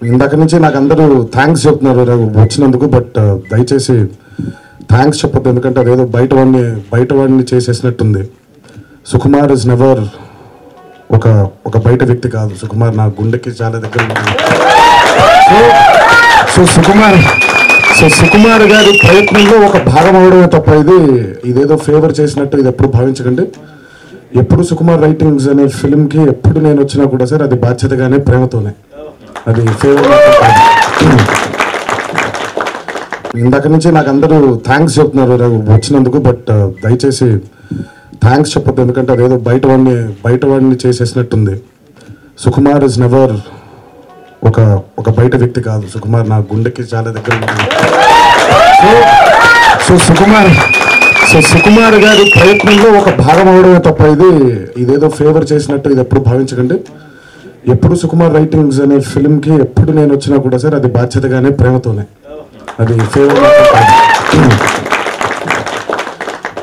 ఇందాక నుంచి నాకు అందరూ థ్యాంక్స్ చెప్తున్నారు వచ్చినందుకు. బట్ దయచేసి థ్యాంక్స్ చెప్పొద్దు, ఎందుకంటే అదేదో బయట వాడిని చేసేసినట్టుంది. సుకుమార్ ఇస్ నెవర్ ఒక బయట వ్యక్తి కాదు. సుకుమార్ నా గుండెకి చాలా దగ్గర ఉంది. సుకుమార్ గారి ప్రయత్నంలో ఒక భాగం అవడమే తప్ప ఇదేదో ఫేవర్ చేసినట్టు ఇది ఎప్పుడు భావించకండి. ఎప్పుడు సుకుమార్ రైటింగ్స్ అనే ఫిల్మ్కి ఎప్పుడు నేను వచ్చినా కూడా సార్ అది బాధ్యతగానే, ప్రేమతోనే, అది ఫేవర్. ఇందాక నుంచి నాకు అందరూ థ్యాంక్స్ చెప్తున్నారు వచ్చినందుకు. బట్ దయచేసి థ్యాంక్స్ చెప్పొద్దు, ఎందుకంటే అదేదో బయట వాడిని చేసేసినట్టుంది. సుకుమార్ ఇస్ నెవర్ ఒక బయట వ్యక్తి కాదు. సుకుమార్ నా గుండెకి చాలా దగ్గర ఉంది. సుకుమార్ గారి ప్రయత్నంలో ఒక భాగం అవడమే తప్ప ఇదేదో ఫేవర్ చేసినట్టు ఇది ఎప్పుడు భావించకండి. ఎప్పుడు సుకుమార్ రైటింగ్స్ అనే ఫిల్మ్కి ఎప్పుడు నేను వచ్చినా కూడా సార్ అది బాధ్యతగానే, ప్రేమతోనే, అది ఫేవర్.